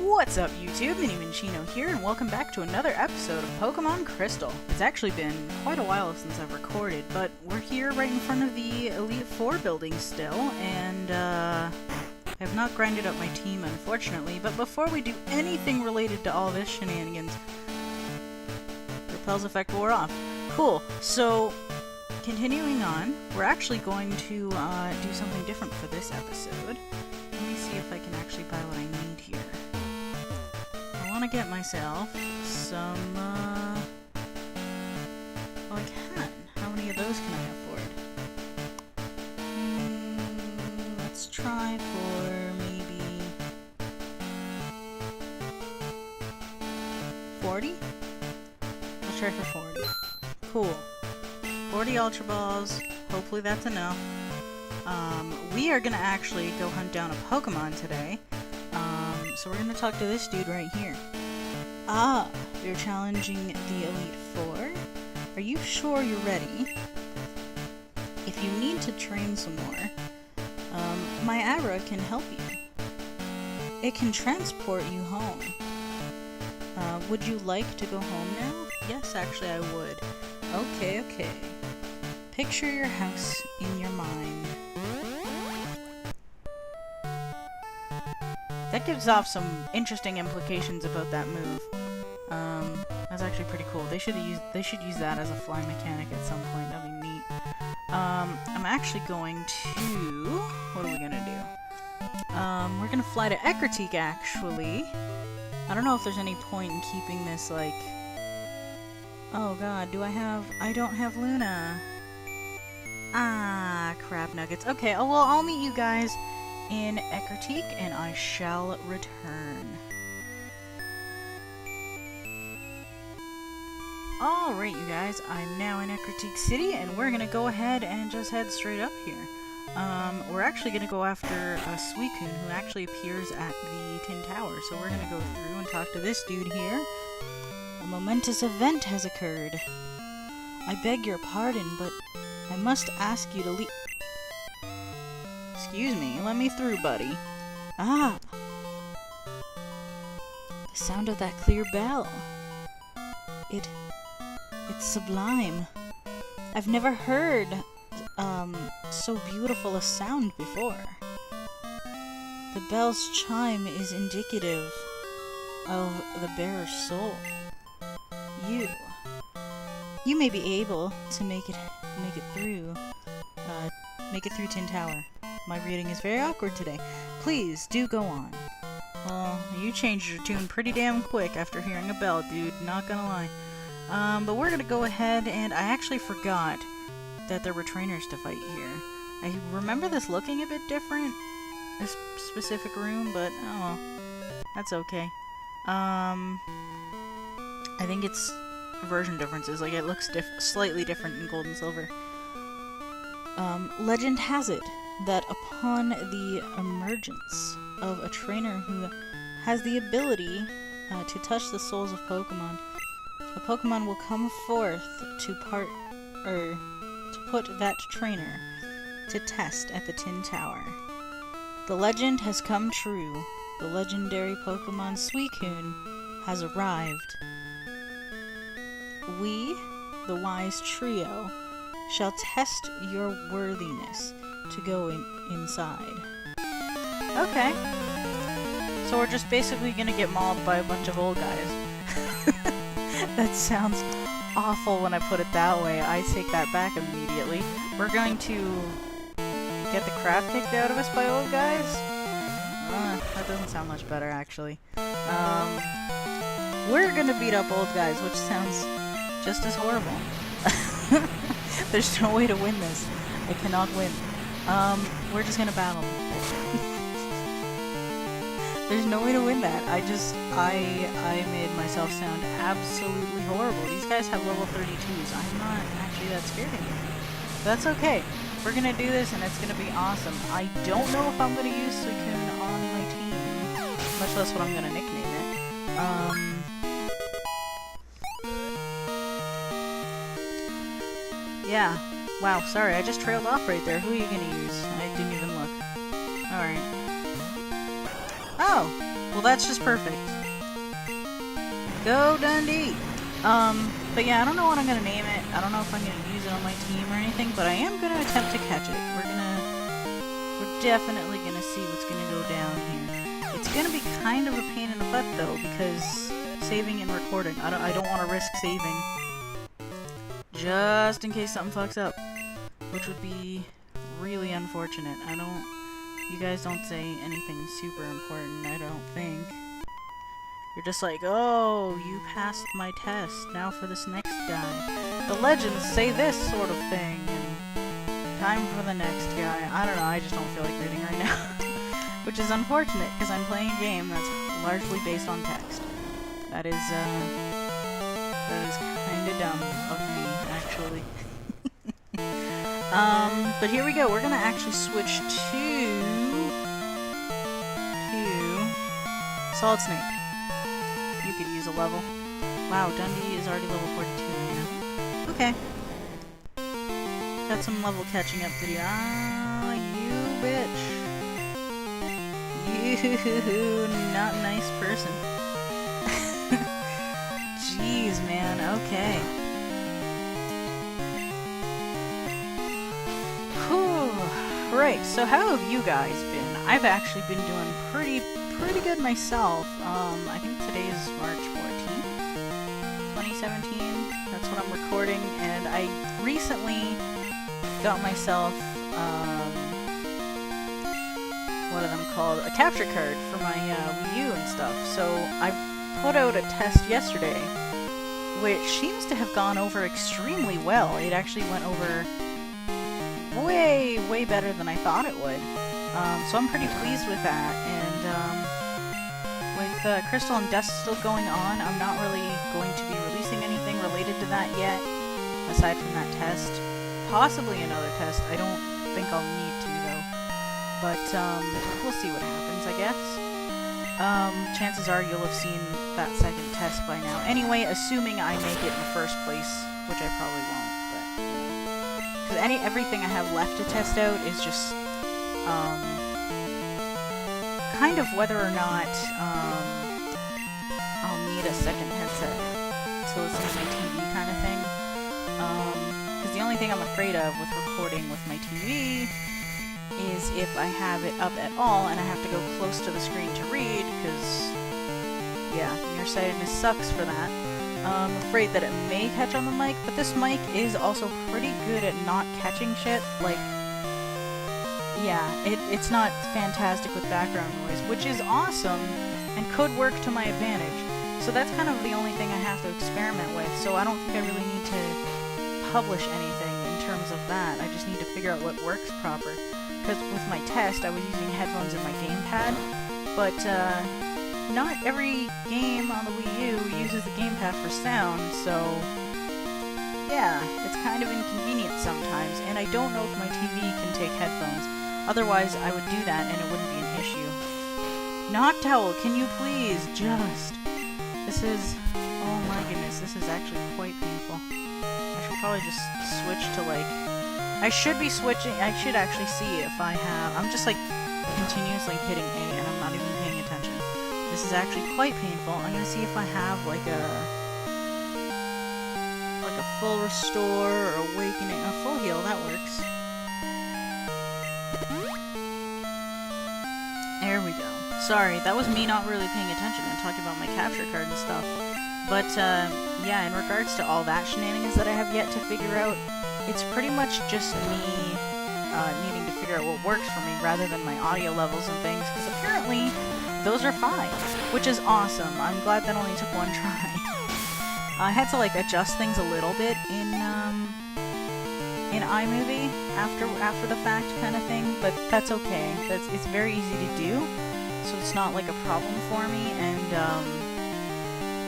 What's up YouTube, Mini here, and welcome back to another episode of Pokemon Crystal. It's actually been quite a while since I've recorded, but we're here right in front of the Elite Four building still, and I have not grinded up my team unfortunately, but before we do anything related to all this shenanigans, Repel's effect wore off. Cool, so continuing on, we're actually going to do something different for this episode. Let me see if I can actually buy what I need here. I want to get myself some, well, I can. How many of those can I afford? Let's try for maybe 40? Let's try for 40. Cool. 40 Ultra Balls. Hopefully that's enough. We are gonna actually go hunt down a Pokemon today. So we're gonna talk to this dude right here. Ah, you're challenging the Elite Four? Are you sure you're ready? If you need to train some more, my Abra can help you. It can transport you home. Would you like to go home now? Yes, actually I would. Okay. Picture your house in your mind. That gives off some interesting implications about that move. That's actually pretty cool. They should use that as a fly mechanic at some point. That'd be neat. I'm actually going to... What are we gonna do? We're gonna fly to Ecruteak, actually. I don't know if there's any point in keeping this, like... Oh god, I don't have Luna. Ah, crab nuggets. Okay, oh well, I'll meet you guys in Ecruteak, and I shall return. Alright, you guys, I'm now in Ecruteak City, and we're gonna go ahead and just head straight up here. We're actually gonna go after a Suicune, who actually appears at the Tin Tower, so we're gonna go through and talk to this dude here. A momentous event has occurred. I beg your pardon, but I must ask you to leave. Excuse me, let me through, buddy. Ah! The sound of that clear bell. It's sublime. I've never heard, so beautiful a sound before. The bell's chime is indicative of the bearer's soul. You may be able to make it through Tin Tower. My reading is very awkward today. Please, do go on. Well, you changed your tune pretty damn quick after hearing a bell, dude. Not gonna lie. But we're gonna go ahead, and I actually forgot that there were trainers to fight here. I remember this looking a bit different, this specific room, but oh well. That's okay. I think it's version differences. Like, it looks slightly different in Gold and Silver. Legend has it that upon the emergence of a trainer who has the ability to touch the souls of Pokemon, a Pokemon will come forth to put that trainer to test at the Tin Tower. The legend has come true. The legendary Pokemon Suicune has arrived. We, the Wise Trio, shall test your worthiness to go inside. Okay. So we're just basically gonna get mauled by a bunch of old guys. That sounds awful when I put it that way. I take that back immediately. We're going to get the crap kicked out of us by old guys? That doesn't sound much better, actually. We're gonna beat up old guys, which sounds just as horrible. There's no way to win this. I cannot win. We're just gonna battle them. There's no way to win that. I made myself sound absolutely horrible. These guys have level 32s. I'm not actually that scared anymore. That's okay. We're gonna do this, and it's gonna be awesome. I don't know if I'm gonna use Suicune on my team, much less what I'm gonna nickname it. Yeah. Wow, sorry, I just trailed off right there. Who are you gonna use? I didn't even look. Alright. Oh! Well, that's just perfect. Go Dundee! But yeah, I don't know what I'm gonna name it. I don't know if I'm gonna use it on my team or anything, but I am gonna attempt to catch it. We're definitely gonna see what's gonna go down here. It's gonna be kind of a pain in the butt though, because saving and recording. I don't want to risk saving. Just in case something fucks up. Which would be really unfortunate. You guys don't say anything super important, I don't think. You're just like, oh, you passed my test, now for this next guy. The legends say this sort of thing, and time for the next guy. I don't know, I just don't feel like reading right now. Which is unfortunate, because I'm playing a game that's largely based on text. That is kinda dumb of me, actually. But here we go, we're gonna actually switch to Solid Snake. You could use a level. Wow, Dundee is already level 42 now. Okay. Got some level catching up to do. Ah, you bitch. You not nice person. Jeez, man. Okay. Whew. Right, so how have you guys been? I've actually been doing pretty good myself. I think today is March 14th, 2017. That's when I'm recording, and I recently got myself, what are them called? A capture card for my Wii U and stuff. So I put out a test yesterday, which seems to have gone over extremely well. It actually went over way better than I thought it would. So I'm pretty pleased with that, and with Crystal and Dust still going on, I'm not really going to be releasing anything related to that yet, aside from that test. Possibly another test. I don't think I'll need to, though. But, we'll see what happens, I guess. Chances are you'll have seen that second test by now. Anyway, assuming I make it in the first place, which I probably won't, but, you know. Because everything I have left to test out is just, kind of whether or not, I'll need a second headset to listen to my TV kind of thing. Because the only thing I'm afraid of with recording with my TV is if I have it up at all and I have to go close to the screen to read, because, yeah, nearsightedness sucks for that. I'm afraid that it may catch on the mic, but this mic is also pretty good at not catching shit. Like, yeah, it's not fantastic with background noise, which is awesome and could work to my advantage. So that's kind of the only thing I have to experiment with, so I don't think I really need to publish anything in terms of that. I just need to figure out what works proper. Because with my test, I was using headphones in my gamepad, but not every game on the Wii U uses the gamepad for sound, so yeah, it's kind of inconvenient sometimes, and I don't know if my TV can take headphones. Otherwise, I would do that and it wouldn't be an issue. Noctowl, can you please just... This is... Oh my goodness, this is actually quite painful. I should probably just switch to, like... I should be switching... I should actually see if I have... I'm just, like, continuously hitting A and I'm not even paying attention. This is actually quite painful. I'm gonna see if I have, like a full restore or awakening. A full heal, that works. There we go. Sorry, that was me not really paying attention and talking about my capture card and stuff. But, yeah, in regards to all that shenanigans that I have yet to figure out, it's pretty much just me needing to figure out what works for me rather than my audio levels and things, because apparently those are fine, which is awesome. I'm glad that only took one try. I had to, like, adjust things a little bit in iMovie after the fact kind of thing, but that's okay. It's very easy to do, so it's not like a problem for me. And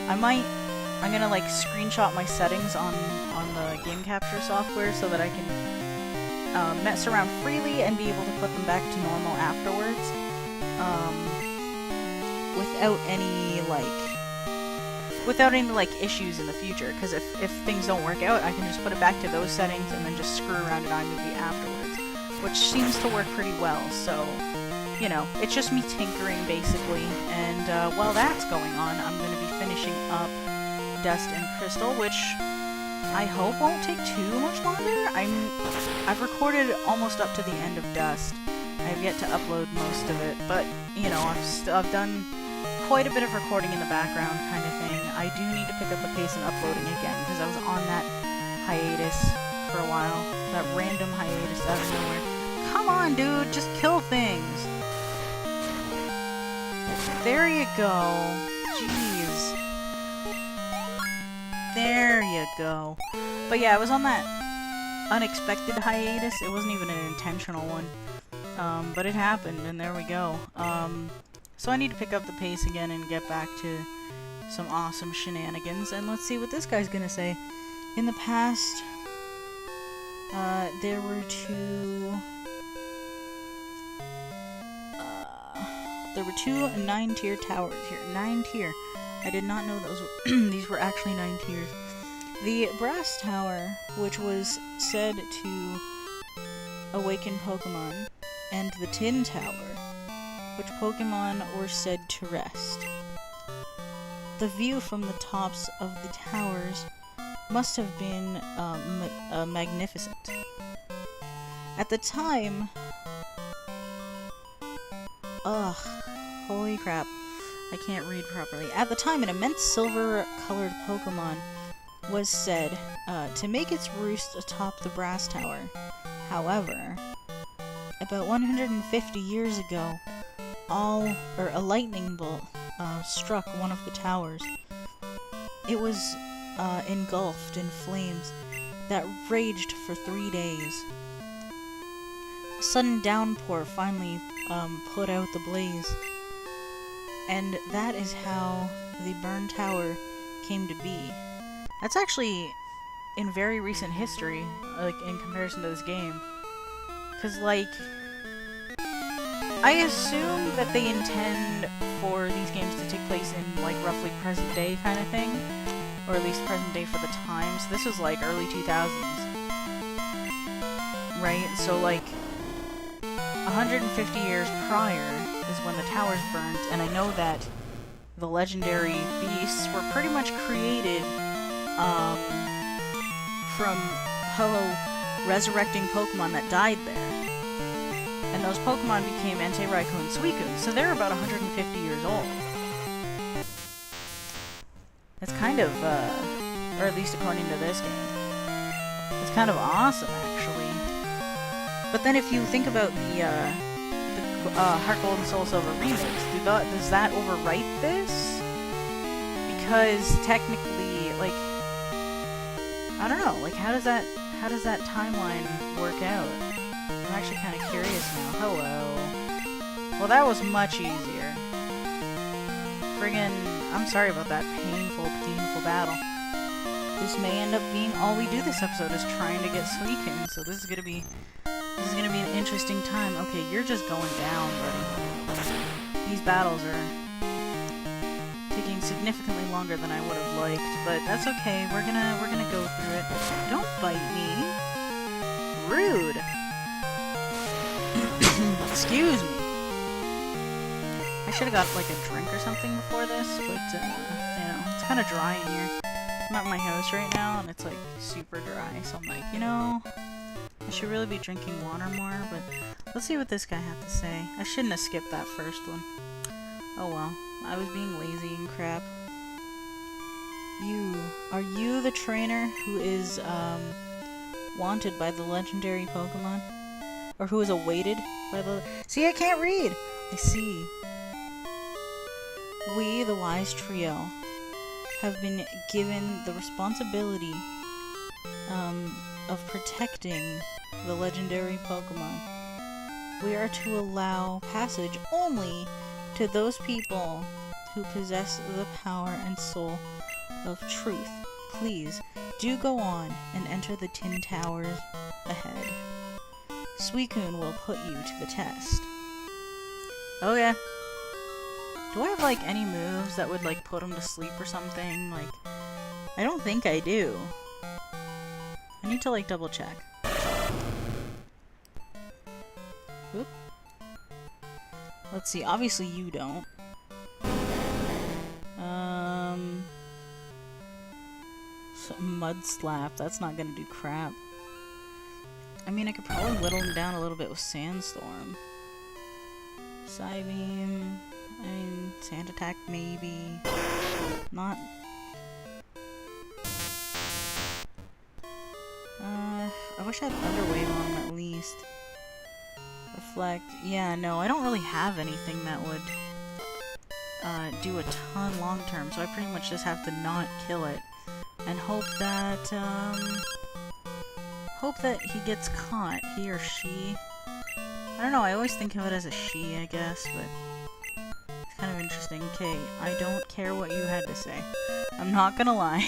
I'm gonna like screenshot my settings on the game capture software so that I can mess around freely and be able to put them back to normal afterwards, without any issues in the future, because if things don't work out, I can just put it back to those settings and then just screw around in iMovie afterwards, which seems to work pretty well. So, you know, it's just me tinkering basically, and And while that's going on, I'm going to be finishing up Dust and Crystal, which I hope won't take too much longer. I've recorded almost up to the end of Dust. I've yet to upload most of it, but, you know, I've done quite a bit of recording in the background kind of thing. I do need to pick up the pace in uploading again, because I was on that hiatus for a while. That random hiatus out of nowhere. Come on, dude, just kill things! There you go. Jeez. There you go. But yeah, I was on that unexpected hiatus. It wasn't even an intentional one. But it happened, and there we go. So I need to pick up the pace again and get back to some awesome shenanigans. And let's see what this guy's gonna say. In the past, there were two 9-tier towers here. 9-tier. I did not know those these were actually 9 tiers. The Brass Tower, which was said to awaken Pokemon, and the Tin Tower, which Pokemon were said to rest. The view from the tops of the towers must have been magnificent. At the time... Ugh, holy crap. I can't read properly. At the time, an immense silver-colored Pokemon was said to make its roost atop the Brass Tower. However, about 150 years ago, a lightning bolt struck one of the towers. It was engulfed in flames that raged for 3 days. A sudden downpour finally put out the blaze, and that is how the burned tower came to be. That's actually in very recent history, like in comparison to this game. Cause like, I assume that they intend for these games to take place in like roughly present day kind of thing, or at least present day for the time. So this was like early 2000s, right? So like 150 years prior is when the towers burned, and I know that the legendary beasts were pretty much created from resurrecting Pokemon that died there. And those Pokemon became Entei, Raikou, and Suicune, so they're about 150 years old. It's kind of, or at least according to this game, it's kind of awesome, actually. But then if you think about the Heart Gold and Soul Silver remix, does that overwrite this? Because technically, like, I don't know, like, how does that timeline work out? I'm actually kind of curious now. Hello. Well, that was much easier. Friggin', I'm sorry about that painful battle. This may end up being all we do this episode, is trying to get Suicune, so this is gonna be an interesting time. Okay, you're just going down, buddy. These battles are taking significantly longer than I would have liked, but that's okay. We're gonna go through it. Don't bite me. Rude. Excuse me. I should have got like a drink or something before this, but you know, it's kind of dry in here. I'm at my house right now, and it's like super dry, so I'm like, you know, I should really be drinking water more, but let's see what this guy had to say. I shouldn't have skipped that first one. Oh well, I was being lazy and crap. Are you the trainer who is, wanted by the legendary Pokemon? Or who is awaited by the... See, I can't read! I see. We, the Wise Trio, have been given the responsibility, of protecting the legendary Pokemon. We are to allow passage only to those people who possess the power and soul of truth. Please, do go on and enter the Tin Towers ahead. Suicune will put you to the test. Okay. Do I have, like, any moves that would, like, put him to sleep or something? Like, I don't think I do. I need to, like, double check. Oop. Let's see, obviously you don't. Mud slap. That's not gonna do crap. I mean, I could probably whittle him down a little bit with Sandstorm. Psybeam. I mean, Sand Attack maybe. Not. I wish I had Thunder Wave on him at least. Reflect. Yeah, no, I don't really have anything that would do a ton long term, so I pretty much just have to not kill it and hope that he gets caught, he or she. I don't know, I always think of it as a she, I guess, but it's kind of interesting. Okay, I don't care what you had to say. I'm not gonna lie.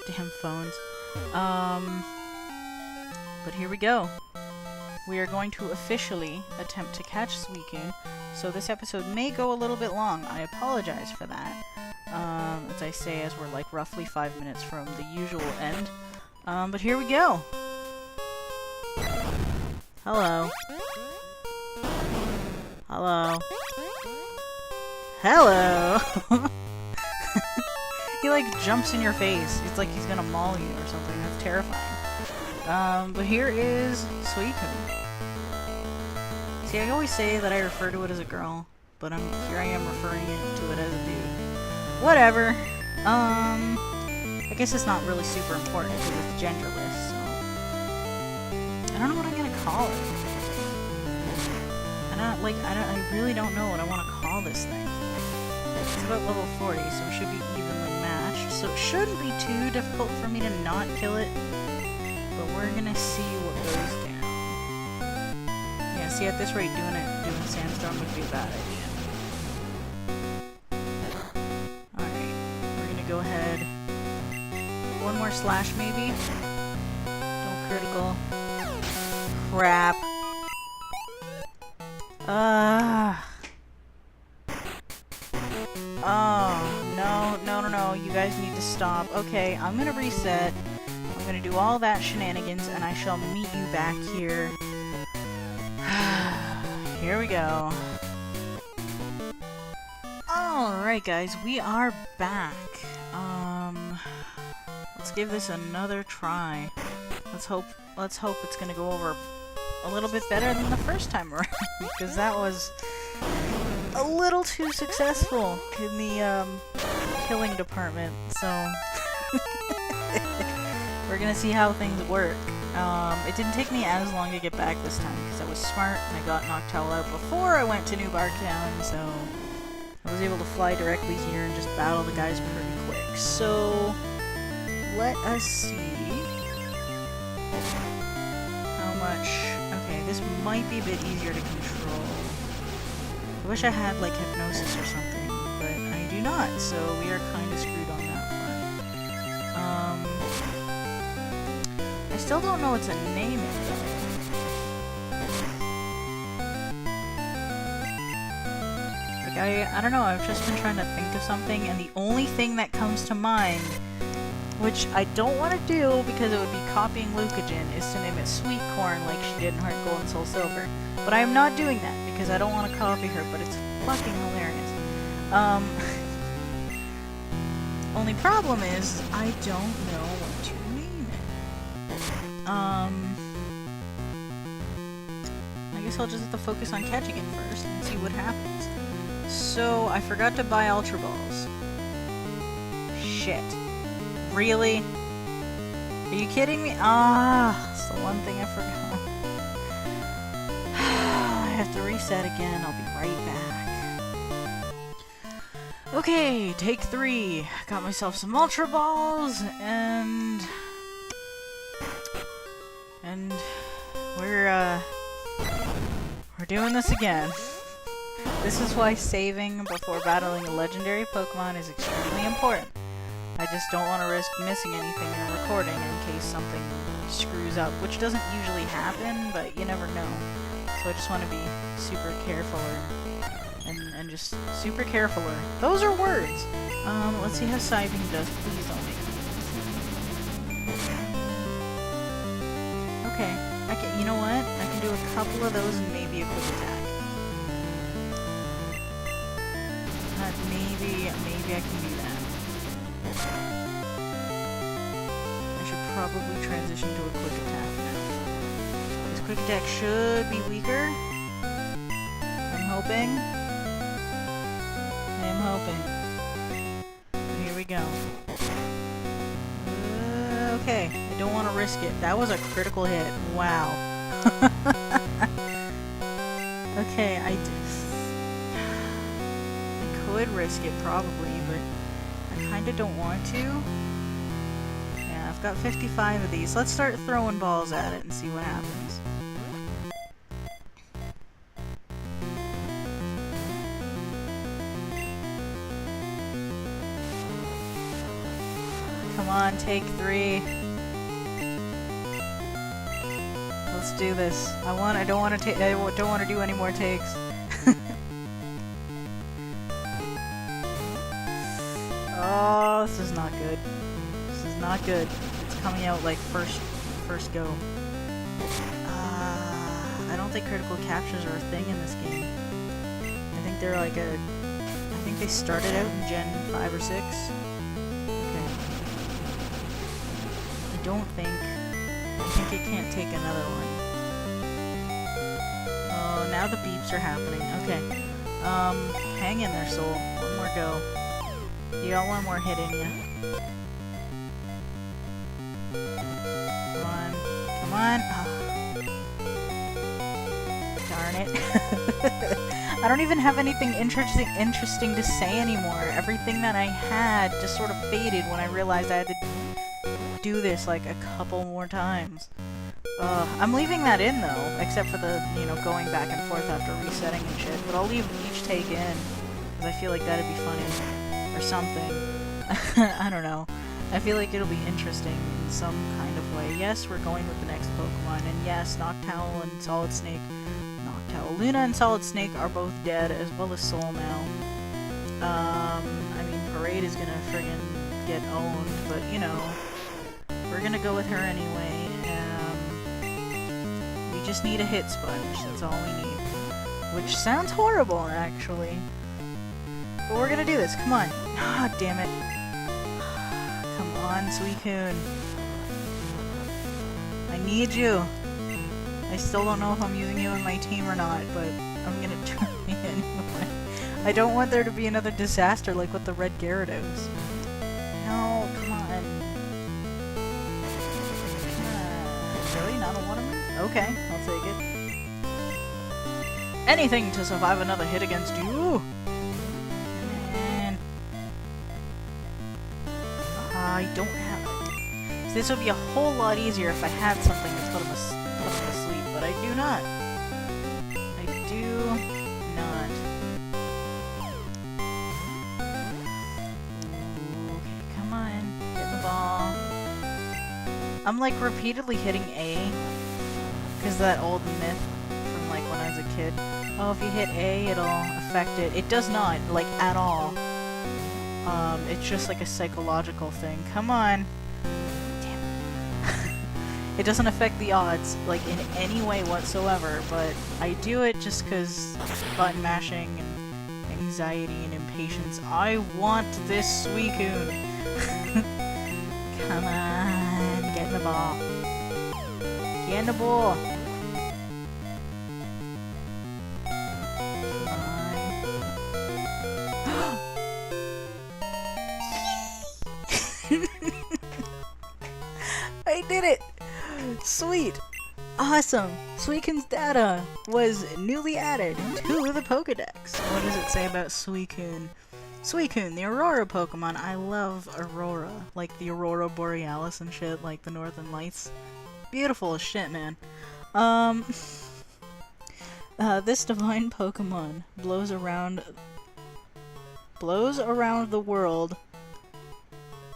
Damn phones. But here we go. We are going to officially attempt to catch Suicune, so this episode may go a little bit long. I apologize for that. As I say, as we're like roughly 5 minutes from the usual end. But here we go. Hello. Hello. Hello! He like jumps in your face. It's like he's gonna maul you or something. That's terrifying. But here is Suicune. See, I always say that I refer to it as a girl, but here I am referring to it as a dude. Whatever. I guess it's not really super important because it's genderless, so I don't know what I'm gonna call it. I really don't know what I want to call this thing. It's about level 40, so it should be evenly matched. So it shouldn't be too difficult for me to not kill it, but we're gonna see what goes down. Yeah, see, at this rate, doing Sandstorm would be a bad idea. Alright, we're gonna go ahead. One more slash, maybe? Don't critical. Crap. Oh, no, you guys need to stop. Okay, I'm gonna reset. I'm gonna do all that shenanigans, and I shall meet you back here. Here we go. Alright guys, we are back. Let's give this another try. Let's hope it's gonna go over a little bit better than the first time around, because that was a little too successful in the killing department, so we're gonna see how things work. It didn't take me as long to get back this time because I was smart and I got Noctowl out before I went to New Barktown, so I was able to fly directly here and just battle the guys pretty quick. So let us see how much. Okay, this might be a bit easier to control. I wish I had like hypnosis or something, but I do not, so we are kind of screwed on that front. I still don't know what to name it though. Like I don't know, I've just been trying to think of something, and the only thing that comes to mind, which I don't want to do because it would be copying Lucajin, is to name it Sweet Corn like she did in Heart Gold and Soul Silver. But I am not doing that because I don't want to copy her, but it's fucking hilarious. Only problem is I don't know what to name it. I guess I'll just have to focus on catching it first and see what happens. So I forgot to buy Ultra Balls. Shit. Really? Are you kidding me? That's the one thing I forgot. I have to reset again. I'll be right back. Okay, take 3. Got myself some Ultra Balls, and we're doing this again. This is why saving before battling a legendary Pokemon is extremely important. I just don't want to risk missing anything in a recording in case something screws up, which doesn't usually happen, but you never know. So I just want to be super carefuler, and just super carefuler. Those are words! Let's see how Psybeam does. Please don't make me. Okay, you know what? I can do a couple of those and maybe a quick attack. Maybe I can do that. should probably transition to a quick attack now. This quick attack should be weaker. I'm hoping. I am hoping. Here we go. Okay, I don't want to risk it. That was a critical hit. Wow. Okay, I could risk it probably, but I kind of don't want to. Yeah, I've got 55 of these. Let's start throwing balls at it and see what happens. Come on, take 3. Let's do this. I don't want to do any more takes. Oh, this is not good. This is not good. It's coming out like first go. I don't think critical captures are a thing in this game. I think they're like I think they started out in Gen 5 or 6. Okay. I think it can't take another one. Oh, now the beeps are happening. Okay. Hang in there, soul. One more go. You got one more hit in you. Come on. Come on. Oh. Darn it. I don't even have anything interesting to say anymore. Everything that I had just sort of faded when I realized I had to do this like a couple more times. I'm leaving that in though, except for the, going back and forth after resetting and shit, but I'll leave each take in, because I feel like that'd be funny, or something. I don't know. I feel like it'll be interesting in some kind of way. Yes, we're going with the next Pokemon, and yes, Noctowl and Solid Snake, Luna and Solid Snake are both dead, as well as Soul now. I mean, Parade is gonna friggin' get owned, but, we're gonna go with her anyway. We just need a hit sponge, that's all we need. Which sounds horrible, actually. But we're gonna do this, come on. Ah, damn it. Come on, Suicune. I need you. I still don't know if I'm using you in my team or not, but I'm gonna try anyway. I don't want there to be another disaster like with the red Gyarados. No, come on. Really? Not a one-of them? Okay, I'll take it. Anything to survive another hit against you! And I don't have it. So this would be a whole lot easier if I had something that's put him asleep, but I do not. I do not. Okay, come on. Get the ball. I'm like repeatedly hitting A. Because that old myth from like when I was a kid. Oh, if you hit A, it'll affect it. It does not, like, at all. It's just like a psychological thing. Come on. Damn it. It doesn't affect the odds, like, in any way whatsoever, but I do it just because button mashing and anxiety and impatience. I want this Suicune. Come on. Get in the ball. Get in the ball. I did it! Sweet! Awesome! Suicune's data was newly added to the Pokedex. What does it say about Suicune? Suicune, the Aurora Pokemon. I love Aurora. Like the Aurora Borealis and shit, like the Northern Lights. Beautiful as shit, man. This divine Pokemon blows around the world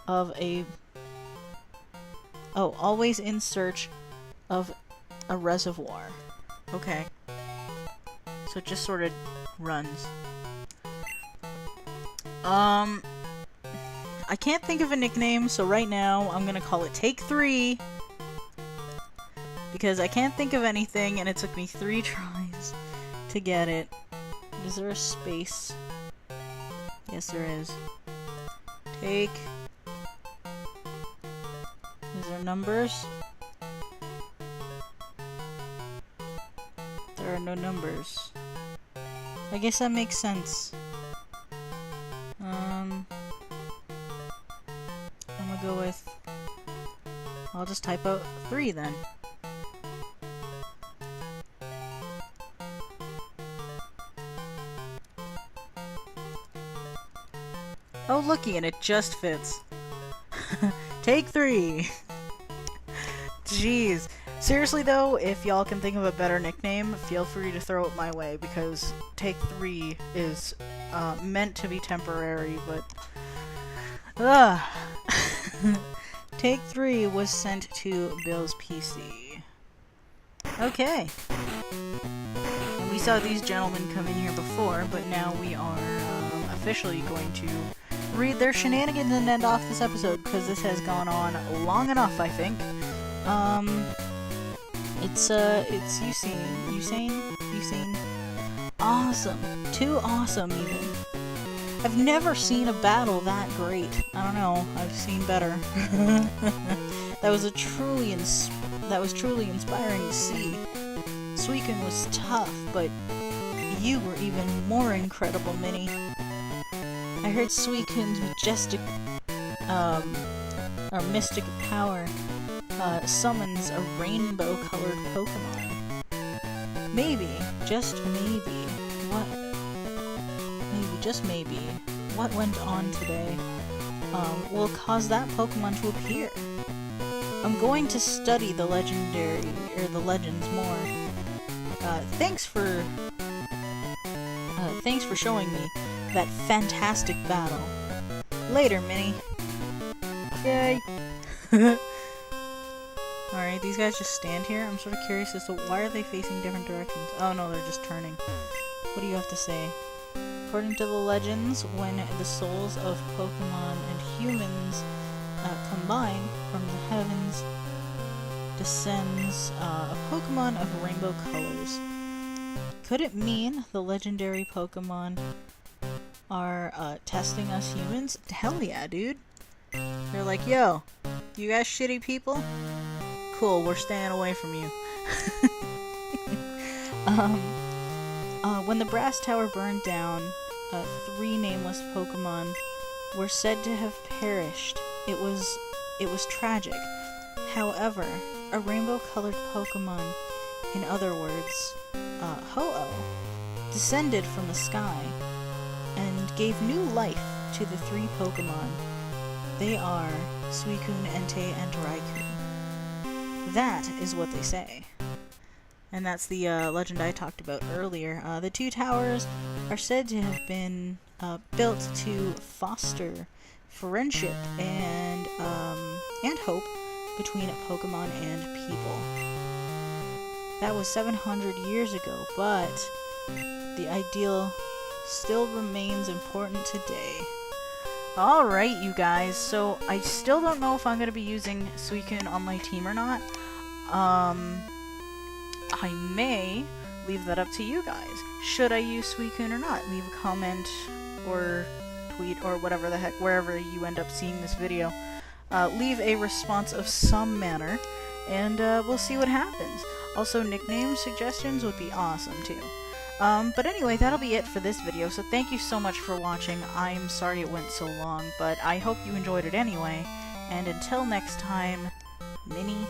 of a... Oh, always in search of a reservoir. Okay. So it just sort of runs. I can't think of a nickname, so right now I'm gonna call it Take 3. Because I can't think of anything, and it took me 3 tries to get it. Is there a space? Yes, there is. Take... Is there numbers? There are no numbers. I guess that makes sense. I'm gonna go with... I'll just type out 3 then. Oh looky, and it just fits. Take 3! Jeez. Seriously though, if y'all can think of a better nickname, feel free to throw it my way, because Take 3 is meant to be temporary, but... Take 3 was sent to Bill's PC. Okay. And we saw these gentlemen come in here before, but now we are officially going to read their shenanigans and end off this episode, because this has gone on long enough, I think. It's Usain. Awesome. Too awesome, even. I've never seen a battle that great. I don't know. I've seen better. That was truly inspiring to see. Suicune was tough, but you were even more incredible, Minnie. I heard Suicune's mystic power summons a rainbow-colored Pokemon. Maybe, just maybe, what went on today will cause that Pokemon to appear. I'm going to study the legends more. Thanks for showing me that fantastic battle. Later, Minnie. Yay! Alright, these guys just stand here. I'm sort of curious as to why are they facing different directions. Oh no, they're just turning. What do you have to say? According to the legends, when the souls of Pokemon and humans combine from the heavens, descends a Pokemon of rainbow colors. Could it mean the legendary Pokemon are testing us humans? Hell yeah, dude. They're like, yo, you guys shitty people? Cool, we're staying away from you. When the Brass Tower burned down, 3 nameless Pokemon were said to have perished. It was tragic. However, a rainbow-colored Pokemon, in other words, Ho-Oh, descended from the sky and gave new life to the 3 Pokemon. They are Suicune, Entei, and Raikou. That is what they say. And that's the legend I talked about earlier. The 2 towers are said to have been built to foster friendship and hope between Pokemon and people. That was 700 years ago, but the ideal still remains important today. Alright, you guys, so I still don't know if I'm going to be using Suicune on my team or not. I may leave that up to you guys. Should I use Suicune or not? Leave a comment or tweet or whatever the heck, wherever you end up seeing this video. Leave a response of some manner, and we'll see what happens. Also, nickname suggestions would be awesome too. But anyway, that'll be it for this video, so thank you so much for watching. I'm sorry it went so long, but I hope you enjoyed it anyway, and until next time, Minnie